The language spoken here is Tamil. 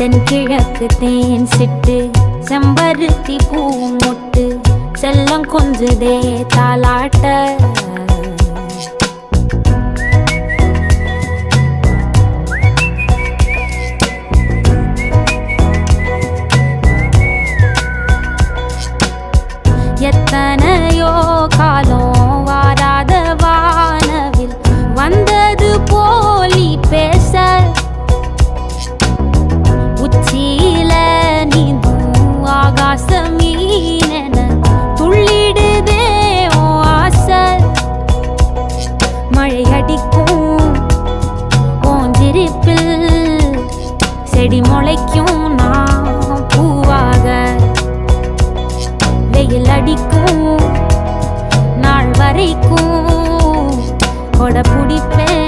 தென்கிழக்கு தேன் சிட்டு செம்பருத்தி பூ மொட்டு செல்லம் கொஞ்சுதே தாலாட்ட எத்தனையோ காலம் வாராத வானவில் வந்தது போலி பேச உச்சியில நீந்தும் ஆகாச மீனென துள்ளிடுதே ஓ ஆசை மழை அடிக்கும் ஓஞ்சிருப்பில் செடி முளைக்கும் நான் பூவாக வெயில் அடிக்கும் நாள் வரைக்கும் கொடை பிடிப்பேன்